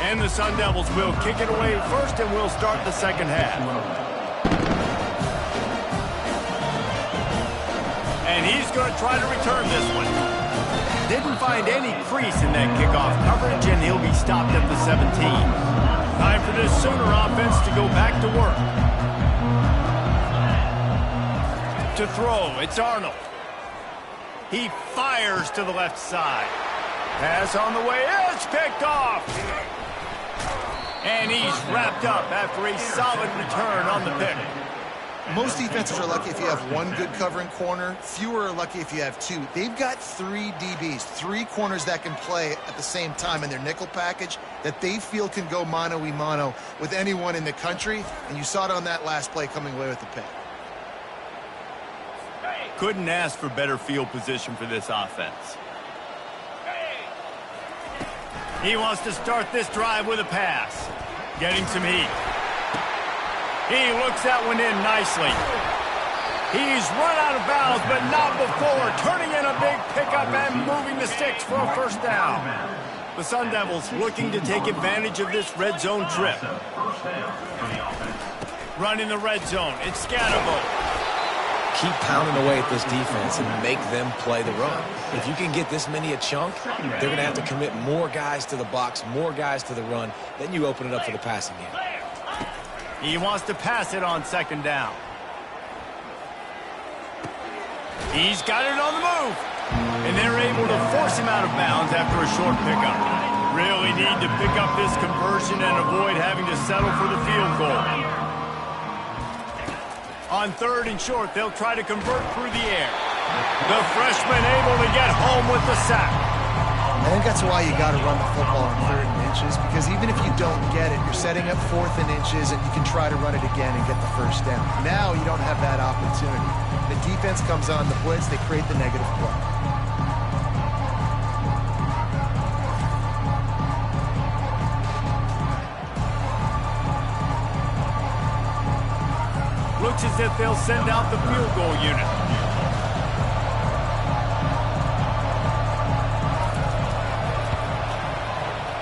And the Sun Devils will kick it away first, and we'll start the second half. And he's going to try to return this one. Didn't find any crease in that kickoff coverage, and he'll be stopped at the 17. Time for this Sooner offense to go back to work. To throw, it's Arnold. He fires to the left side. Pass on the way, it's picked off. And he's wrapped up after a solid return on the pick. Most defenses are lucky if you have one good covering corner. Fewer are lucky if you have two. They've got three DBs, three corners that can play at the same time in their nickel package that they feel can go mano-a-mano with anyone in the country. And you saw it on that last play coming away with the pick. Couldn't ask for better field position for this offense. He wants to start this drive with a pass. Getting some heat. He looks that one in nicely. He's run out of bounds, but not before. Turning in a big pickup and moving the sticks for a first down. The Sun Devils looking to take advantage of this red zone trip. Running the red zone. It's Scatterbo. Keep pounding away at this defense and make them play the run. If you can get this many a chunk, they're going to have to commit more guys to the box, more guys to the run. Then you open it up for the passing game. He wants to pass it on second down. He's got it on the move. And they're able to force him out of bounds after a short pickup. Really need to pick up this conversion and avoid having to settle for the field goal. On third and short, they'll try to convert through the air. The freshman able to get home with the sack. I think that's why you got to run the football on 3rd and inches, because even if you don't get it, you're setting up 4th and inches, and you can try to run it again and get the first down. Now you don't have that opportunity. The defense comes on the blitz, they create the negative play. Looks as if they'll send out the field goal unit.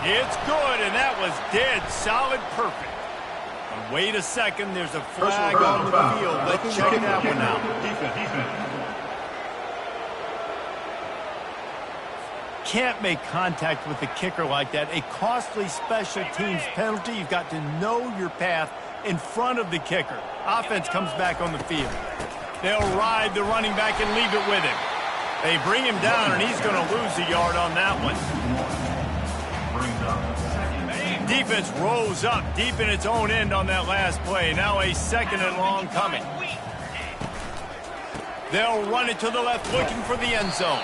It's good, and that was dead solid perfect. And wait a second, there's a flag on the field. Let's check that one out. Can't make contact with the kicker like that. A costly special teams penalty. You've got to know your path in front of the kicker. Offense comes back on the field. They'll ride the running back and leave it with him. They bring him down, and he's going to lose a yard on that one. Defense rose up deep in its own end on that last play. Now a 2nd and long coming. They'll run it to the left, looking for the end zone.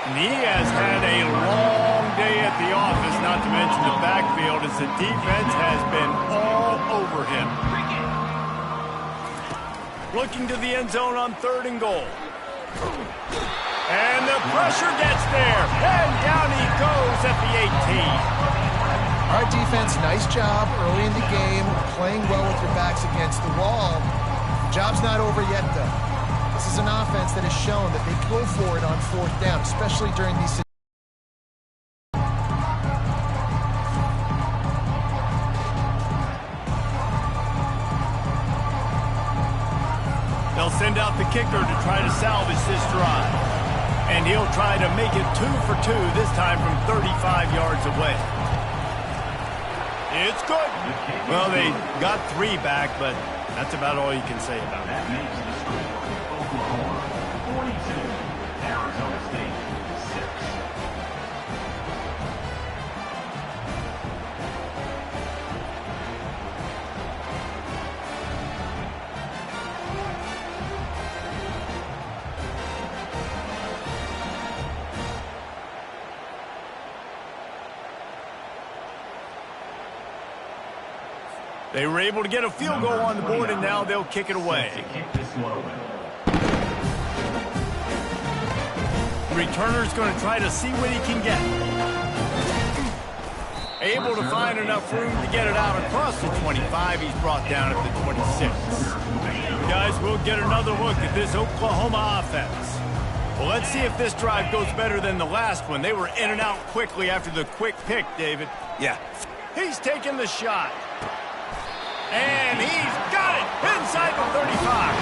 And he has had a long day at the office, not to mention the backfield, as the defense has been all over him. Looking to the end zone on 3rd and goal. And the pressure gets there. And down he goes at the 18. All right, defense, nice job early in the game, playing well with your backs against the wall. Job's not over yet, though. This is an offense that has shown that they go for it on 4th down, especially during these situations. They'll send out the kicker to try to salvage this drive. And he'll try to make it 2 for 2, this time from 35 yards away. It's good. Well, they got 3 back, but that's about all you can say about it. Oklahoma 42, Arizona State 6. They were able to get a field goal on the board, and now they'll kick it away. Returner's going to try to see what he can get. Able to find enough room to get it out across the 25. He's brought down at the 26. Guys, we'll get another look at this Oklahoma offense. Well, let's see if this drive goes better than the last one. They were in and out quickly after the quick pick, David. Yeah. He's taking the shot. And he's got it inside the 35.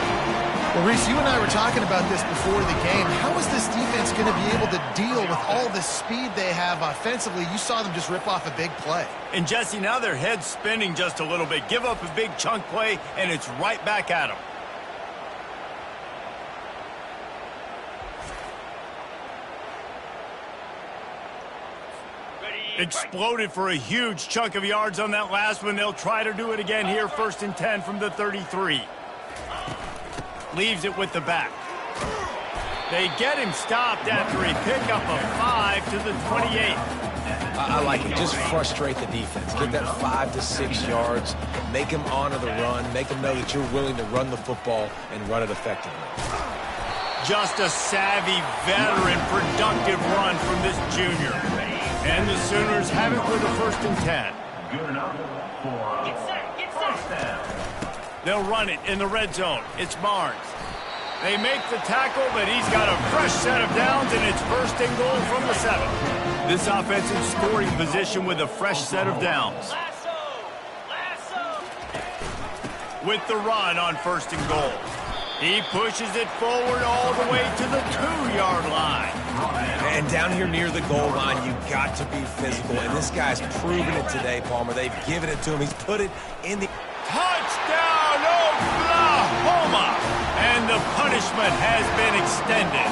Well, Reese, you and I were talking about this before the game. How is this defense going to be able to deal with all the speed they have offensively? You saw them just rip off a big play. And, Jesse, now their head's spinning just a little bit. Give up a big chunk play, and it's right back at them. Exploded for a huge chunk of yards on that last one. They'll try to do it again here, 1st and 10 from the 33. Leaves it with the back. They get him stopped after a pickup of 5 to the 28. I like it. Just frustrate the defense. Get that 5 to 6 yards. Make them honor the run. Make them know that you're willing to run the football and run it effectively. Just a savvy, veteran, productive run from this junior. And the Sooners have it with a 1st and 10. Good enough for get set. They'll run it in the red zone. It's Barnes. They make the tackle, but he's got a fresh set of downs, and it's 1st and goal from the 7. This offensive scoring position with a fresh set of downs. With the run on 1st and goal. He pushes it forward all the way to the 2-yard line. And down here near the goal line, you've got to be physical. And this guy's proven it today, Palmer. They've given it to him. He's put it in the... Touchdown, Oklahoma! And the punishment has been extended.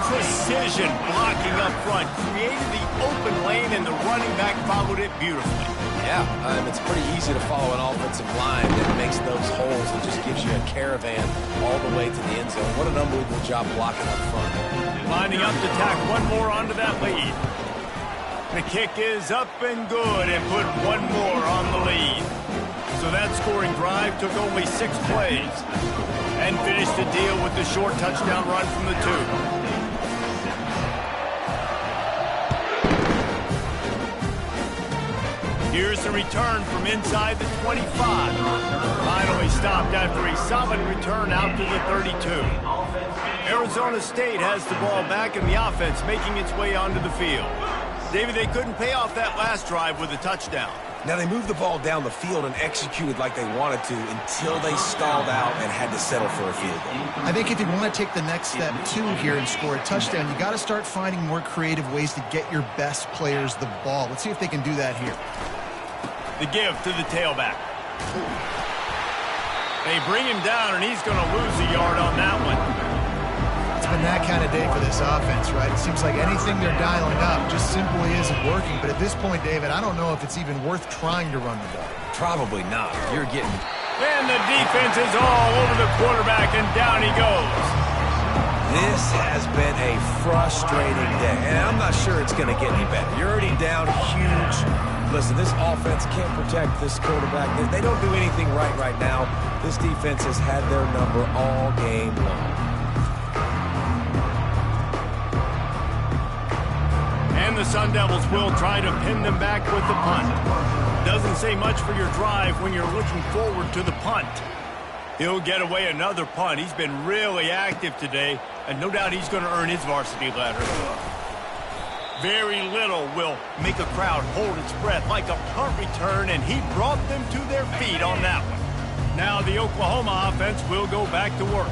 Precision blocking up front. Created the open lane, and the running back followed it beautifully. Yeah, it's pretty easy to follow an offensive line that makes those holes and just gives you a caravan all the way to the end zone. What an unbelievable job blocking up front. Lining up to tack one more onto that lead. The kick is up and good and put one more on the lead. So that scoring drive took only 6 plays and finished the deal with the short touchdown run from the 2. Here's the return from inside the 25. Finally stopped after a solid return out to the 32. Arizona State has the ball back in the offense, making its way onto the field. David, they couldn't pay off that last drive with a touchdown. Now, they moved the ball down the field and executed like they wanted to until they stalled out and had to settle for a field goal. I think if you want to take the next step, too, here and score a touchdown, you got to start finding more creative ways to get your best players the ball. Let's see if they can do that here. The give to the tailback. They bring him down, and he's going to lose a yard on that one. It's been that kind of day for this offense, right? It seems like anything they're dialing up just simply isn't working. But at this point, David, I don't know if it's even worth trying to run the ball. Probably not. You're getting... And the defense is all over the quarterback, and down he goes. This has been a frustrating day, and I'm not sure it's going to get any better. You're already down huge. Listen, this offense can't protect this quarterback. They don't do anything right now. This defense has had their number all game long. And the Sun Devils will try to pin them back with the punt. Doesn't say much for your drive when you're looking forward to the punt. He'll get away another punt. He's been really active today, and no doubt he's going to earn his varsity ladder. Very little will make a crowd hold its breath like a punt return, and he brought them to their feet on that one. Now the Oklahoma offense will go back to work.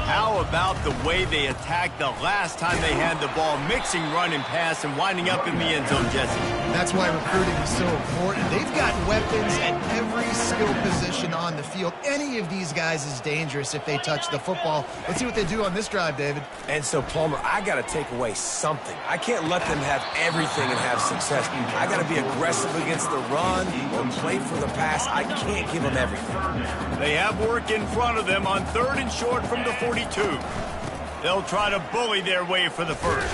How about the way they attacked the last time they had the ball, mixing run and pass and winding up in the end zone, Jesse? That's why recruiting is so important. They've got weapons at every skill position on the field. Any of these guys is dangerous if they touch the football. Let's see what they do on this drive, David. And so, Palmer, I got to take away something. I can't let them have everything and have success. I got to be aggressive against the run or play for the pass. I can't give them everything. They have work in front of them on 3rd and short from the 42. They'll try to bully their way for the first.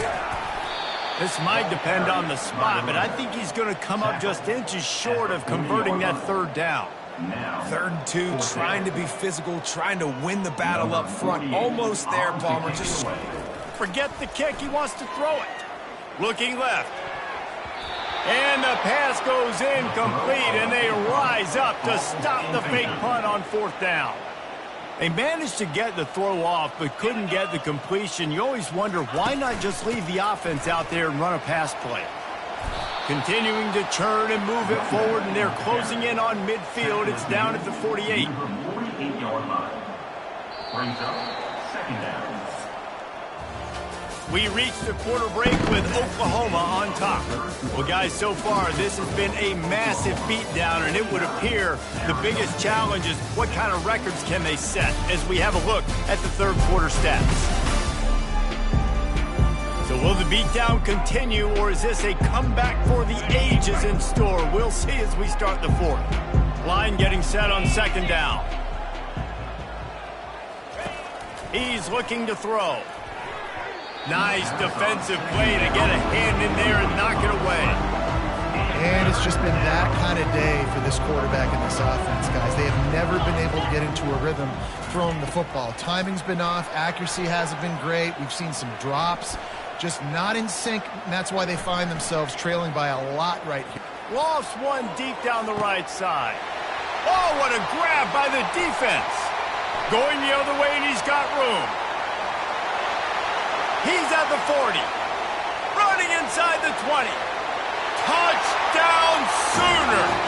This might depend on the spot, but I think he's going to come up just inches short of converting that 3rd down. 3rd and 2, trying to be physical, trying to win the battle up front. Almost there, Palmer. Just forget the kick. He wants to throw it. Looking left. And the pass goes incomplete, and they rise up to stop the fake punt on 4th down. They managed to get the throw off, but couldn't get the completion. You always wonder, why not just leave the offense out there and run a pass play? Continuing to churn and move it forward, and they're closing in on midfield. It's down at the 48. 48-yard line. Brings up second down. We reached the quarter break with Oklahoma on top. Well, guys, so far this has been a massive beatdown, and it would appear the biggest challenge is what kind of records can they set as we have a look at the third quarter stats. So will the beatdown continue, or is this a comeback for the ages in store? We'll see as we start the fourth. Line getting set on second down. He's looking to throw. Nice defensive play to get a hand in there and knock it away. And it's just been that kind of day for this quarterback and this offense, guys. They have never been able to get into a rhythm throwing the football. Timing's been off. Accuracy hasn't been great. We've seen some drops. Just not in sync, and that's why they find themselves trailing by a lot right here. Lost one deep down the right side. Oh, what a grab by the defense. Going the other way, and he's got room. He's at the 40. Running inside the 20. Touchdown Sooners!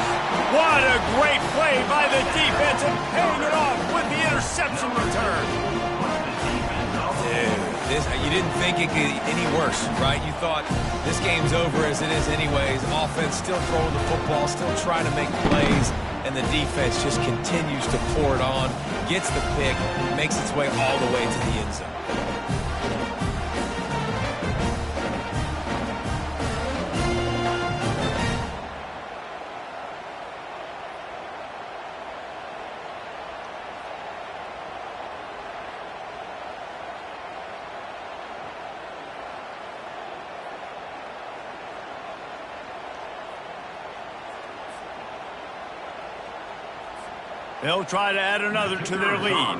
What a great play by the defense and paying it off with the interception return. Dude, you didn't think it could get any worse, right? You thought this game's over as it is anyways. Offense still throwing the football, still trying to make plays, and the defense just continues to pour it on, gets the pick, makes its way all the way to the end zone. They'll try to add another to their lead.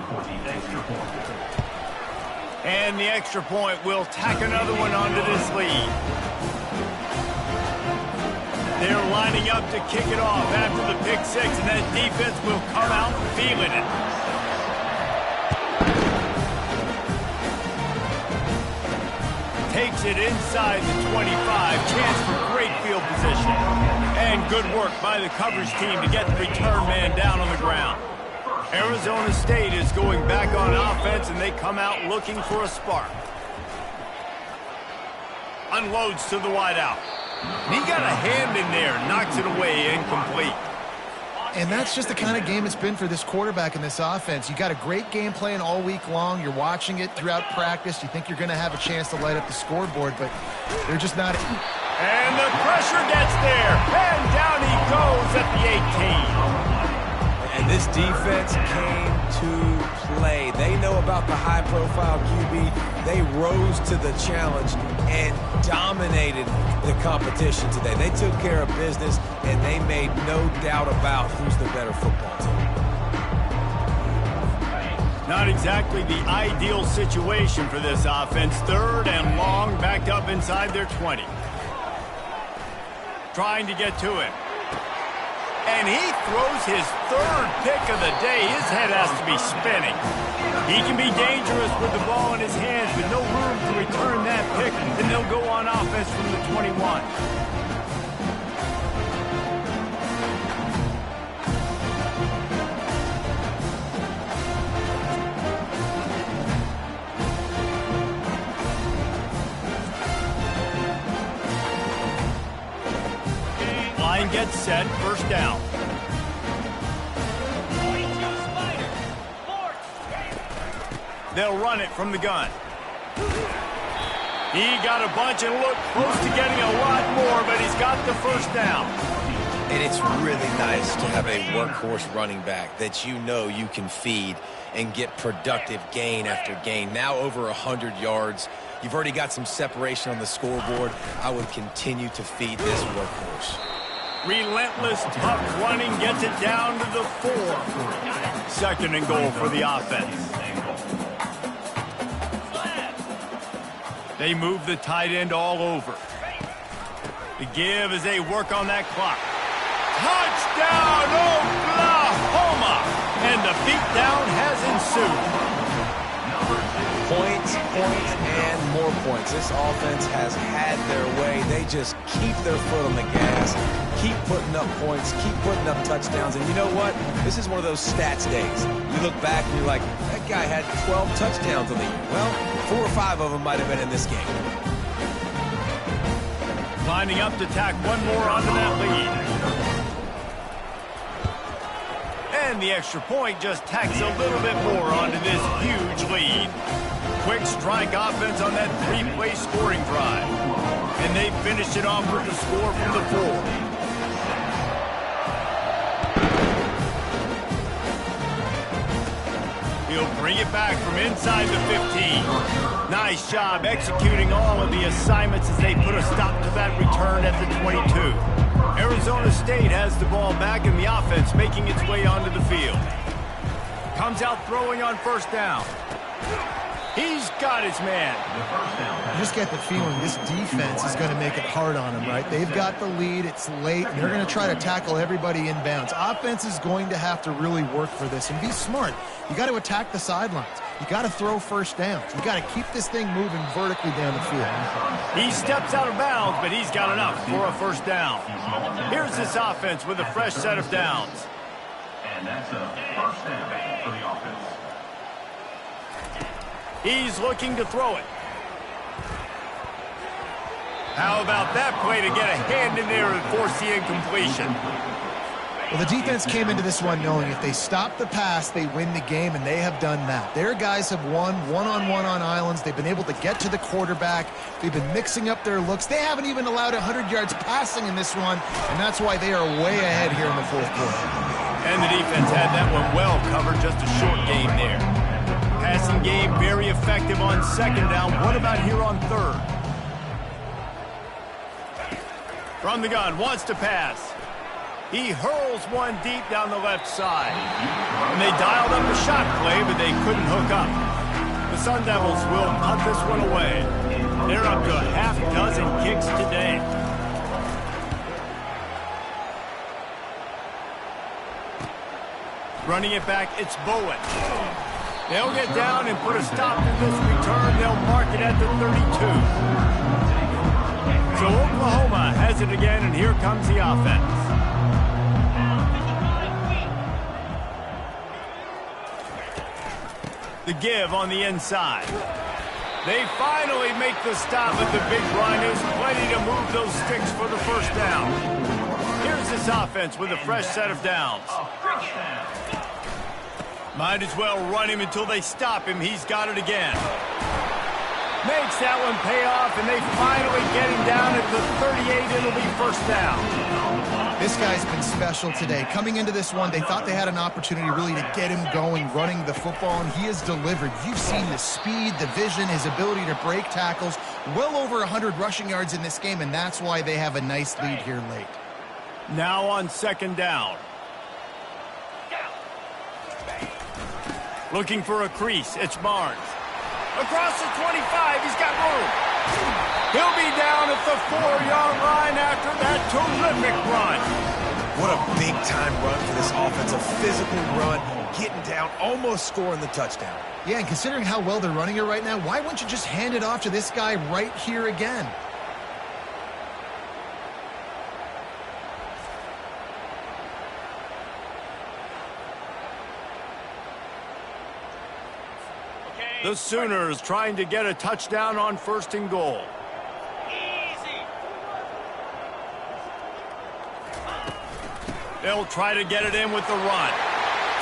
And the extra point will tack another one onto this lead. They're lining up to kick it off after the pick six, and that defense will come out feeling it. Takes it inside the 25. Chance for great field position. And good work by the coverage team to get the return man down on the ground. Arizona State is going back on offense, and they come out looking for a spark. Unloads to the wideout. He got a hand in there, knocks it away, incomplete. And that's just the kind of game it's been for this quarterback and this offense. You got a great game plan all week long. You're watching it throughout practice. You think you're going to have a chance to light up the scoreboard, but they're just not. And the pressure gets there. And down he goes at the 18. And this defense came to play. They know about the high-profile QB. They rose to the challenge and dominated the competition today. They took care of business, and they made no doubt about who's the better football team. Not exactly the ideal situation for this offense. Third and long, backed up inside their 20. Trying to get to it. And he throws his third pick of the day. His head has to be spinning. He can be dangerous with the ball in his hands, but no room to return that pick, and they'll go on offense from the 21. Line gets set, first down. They'll run it from the gun. He got a bunch and looked close to getting a lot more, but he's got the first down. And it's really nice to have a workhorse running back that you know you can feed and get productive gain after gain. Now over 100 yards. You've already got some separation on the scoreboard. I would continue to feed this workhorse. Relentless, tough running gets it down to the 4. Second and goal for the offense. They move the tight end all over. The give as they work on that clock. Touchdown, Oklahoma! And the beatdown has ensued. Points, and more points. This offense has had their way. They just keep their foot on the gas, keep putting up points, keep putting up touchdowns. And you know what? This is one of those stats days. You look back and you're like, that guy had 12 touchdowns on the year. Well, 4 or 5 of them might have been in this game. Lining up to tack one more onto that lead. And the extra point just tacks a little bit more onto this huge lead. Quick strike offense on that 3-play scoring drive. And they finish it off with the score from the 4. He'll bring it back from inside the 15. Nice job executing all of the assignments as they put a stop to that return at the 22. Arizona State has the ball back and the offense making its way onto the field. Comes out throwing on first down. He's got his man. You just get the feeling this defense is going to make it hard on him, right? They've got the lead. It's late, and they're going to try to tackle everybody inbounds. Offense is going to have to really work for this and be smart. You got to attack the sidelines. You got to throw first downs. You got to keep this thing moving vertically down the field. He steps out of bounds, but he's got enough for a first down. Here's this offense with a fresh set of downs. And that's a first down for the offense. He's looking to throw it. How about that play to get a hand in there and force the incompletion? Well, the defense came into this one knowing if they stop the pass, they win the game, and they have done that. Their guys have won one-on-one on islands. They've been able to get to the quarterback. They've been mixing up their looks. They haven't even allowed 100 yards passing in this one, and that's why they are way ahead here in the fourth quarter. And the defense had that one well covered, just a short game there. Passing game very effective on second down. What about here on third? From the gun, wants to pass. He hurls one deep down the left side. And they dialed up a shot play, but they couldn't hook up. The Sun Devils will punt this one away. They're up to a half dozen kicks today. Running it back, it's Bowen. They'll get down and put a stop to this return. They'll mark it at the 32. So Oklahoma has it again, and here comes the offense. The give on the inside. They finally make the stop, but the big run is plenty to move those sticks for the first down. Here's this offense with a fresh set of downs. Might as well run him until they stop him. He's got it again. Makes that one pay off, and they finally get him down at the 38. It'll be first down. This guy's been special today. Coming into this one, they thought they had an opportunity really to get him going, running the football, and he has delivered. You've seen the speed, the vision, his ability to break tackles. Well over 100 rushing yards in this game, and that's why they have a nice lead here late. Now on second down. Looking for a crease. It's Barnes. Across the 25. He's got room. He'll be down at the 4-yard line after that terrific run. What a big-time run for this offense. A physical run, getting down, almost scoring the touchdown. Yeah, and considering how well they're running it right now, why wouldn't you just hand it off to this guy right here again? The Sooners trying to get a touchdown on first and goal. They'll try to get it in with the run.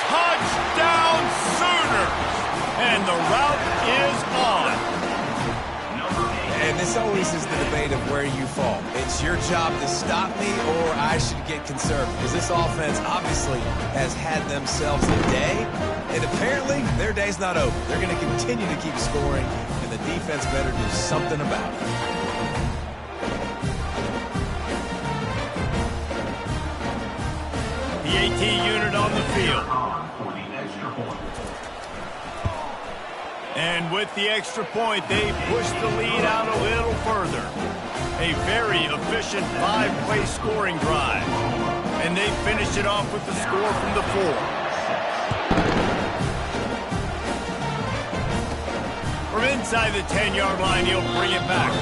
Touchdown Sooners! And the route is on. And this always is the debate of where you fall. It's your job to stop me or I should get conservative. Because this offense obviously has had themselves a day. And apparently their day's not over. They're going to continue to keep scoring. And the defense better do something about it. The AT unit on the field. And with the extra point, they push the lead out a little further. A very efficient 5-play scoring drive. And they finish it off with the score from the 4. From inside the 10-yard line, he'll bring it back.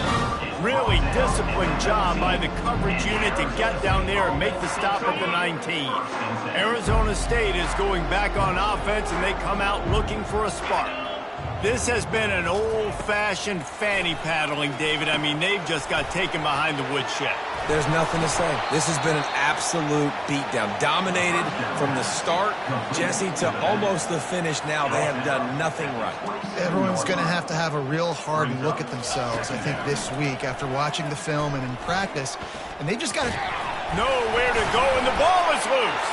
Really disciplined job by the coverage unit to get down there and make the stop at the 19. Arizona State is going back on offense, and they come out looking for a spark. This has been an old-fashioned fanny paddling, David. I mean, they've just got taken behind the woodshed. There's nothing to say. This has been an absolute beatdown. Dominated from the start, Jesse, to almost the finish now. They have done nothing right. Everyone's going to have a real hard look at themselves, I think, this week after watching the film and in practice. And they just got to... Nowhere to go, and the ball is loose.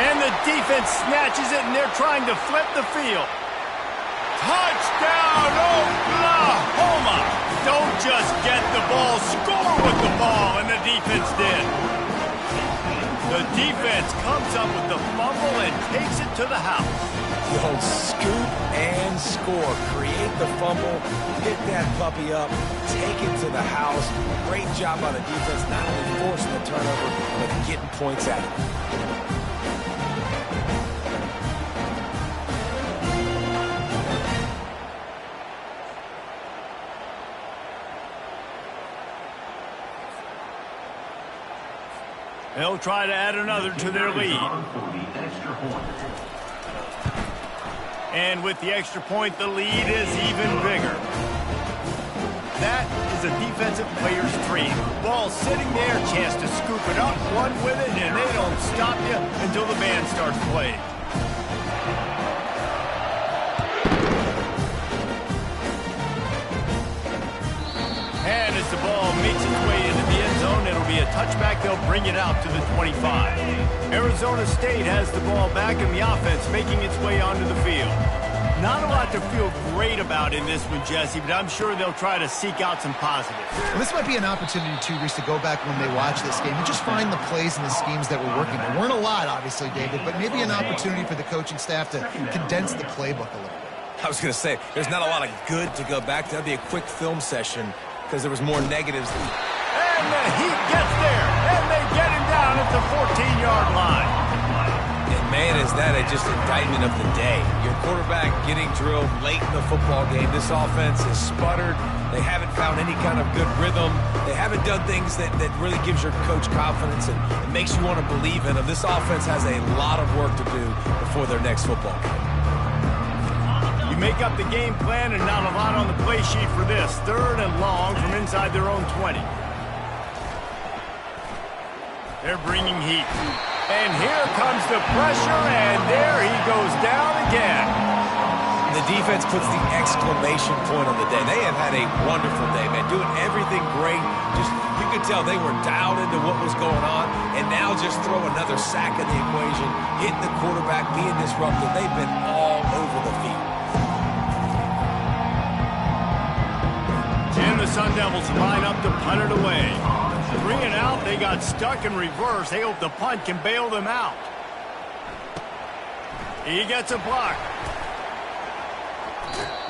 And the defense snatches it, and they're trying to flip the field. Touchdown, Oklahoma! Don't just get the ball, score with the ball, and the defense did. The defense comes up with the fumble and takes it to the house. The old scoop and score. Create the fumble, pick that puppy up, take it to the house. Great job by the defense, not only forcing the turnover, but getting points out of it. They'll try to add another to their lead. And with the extra point, the lead is even bigger. That is a defensive player's dream. Ball sitting there, chance to scoop it up, run with it, and they don't stop you until the band starts playing. And as the ball makes its way into the end zone, it'll be a touchback. They'll bring it out to the 25. Arizona State has the ball back in the offense, making its way onto the field. Not a lot to feel great about in this one, Jesse, but I'm sure they'll try to seek out some positives. Well, this might be an opportunity, too, Reese, to go back when they watch this game and just find the plays and the schemes that were working. There weren't a lot, obviously, David, but maybe an opportunity for the coaching staff to condense the playbook a little bit. I was going to say, there's not a lot of good to go back to. That'd be a quick film session because there was more negatives. And the Heat gets there, and they get him down at the 14-yard line. And man, is that just indictment of the day. Your quarterback getting drilled late in the football game. This offense is sputtered. They haven't found any kind of good rhythm. They haven't done things that really gives your coach confidence and makes you want to believe in them. This offense has a lot of work to do before their next football game. You make up the game plan and not a lot on the play sheet for this. 3rd and long from inside their own 20. They're bringing heat. And here comes the pressure, and there he goes down again. The defense puts the exclamation point on the day. They have had a wonderful day, man. Doing everything great. Just, you could tell they were dialed into what was going on, and now just throw another sack in the equation, hitting the quarterback, being disruptive. They've been all over the field. And the Sun Devils line up to punt it away. 3 and out, they got stuck in reverse. They hope the punt can bail them out. He gets a block.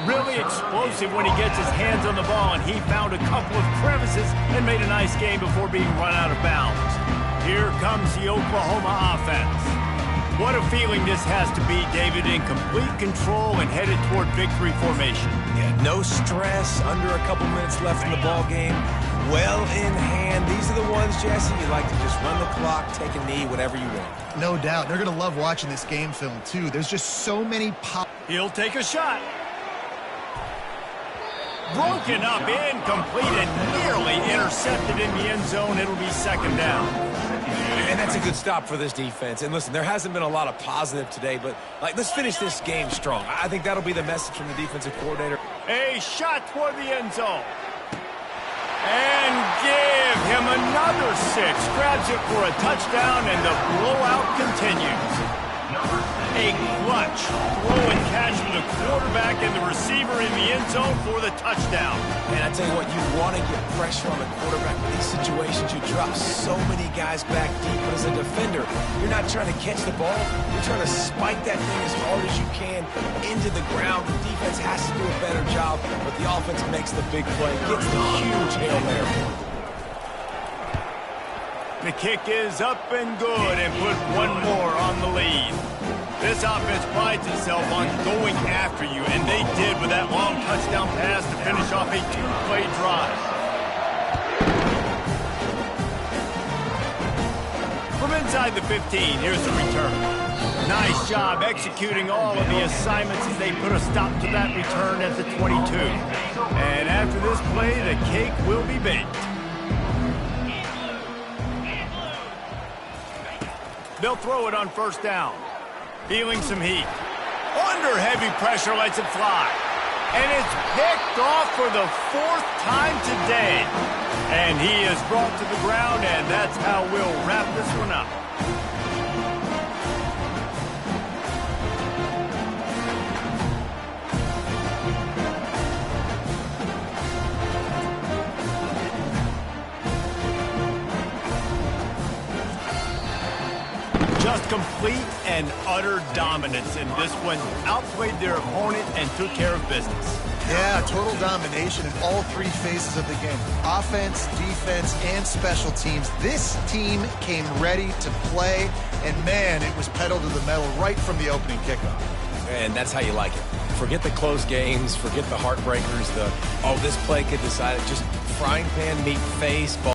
Really explosive when he gets his hands on the ball, and he found a couple of crevices and made a nice game before being run out of bounds. Here comes the Oklahoma offense. What a feeling this has to be, David, in complete control and headed toward victory formation. Yeah, no stress, under a couple minutes left in the ball game. Well in hand. These are the ones, Jesse, you like to just run the clock, take a knee, whatever you want. No doubt. They're going to love watching this game film, too. There's just so many pop. He'll take a shot. Broken up, incomplete, and nearly intercepted in the end zone. It'll be 2nd down. And that's a good stop for this defense. And listen, there hasn't been a lot of positive today, but let's finish this game strong. I think that'll be the message from the defensive coordinator. A shot toward the end zone. And give him another 6. Grabs it for a touchdown, and the blowout continues. A clutch throw and catch from the quarterback and the receiver in the end zone for the touchdown. And I tell you what, you want to get pressure on the quarterback in these situations. You drop so many guys back deep, but as a defender, you're not trying to catch the ball. You're trying to spike that thing as hard as you can into the ground. The defense has to do a better job, but the offense makes the big play, gets the huge Hail Mary. The kick is up and good, and put one more on the lead. This offense prides itself on going after you, and they did with that long touchdown pass to finish off a two-play drive. From inside the 15, here's the return. Nice job executing all of the assignments as they put a stop to that return at the 22. And after this play, the cake will be baked. They'll throw it on first down. Feeling some heat. Under heavy pressure, lets it fly. And it's picked off for the 4th time today. And he is brought to the ground, and that's how we'll wrap this one up. Just complete and utter dominance in this one. Outplayed their opponent and took care of business. Yeah, total domination in all 3 phases of the game. Offense, defense, and special teams. This team came ready to play, and man, it was pedal to the metal right from the opening kickoff. And that's how you like it. Forget the close games, forget the heartbreakers, this play could decide it. Just frying pan meet face, ball.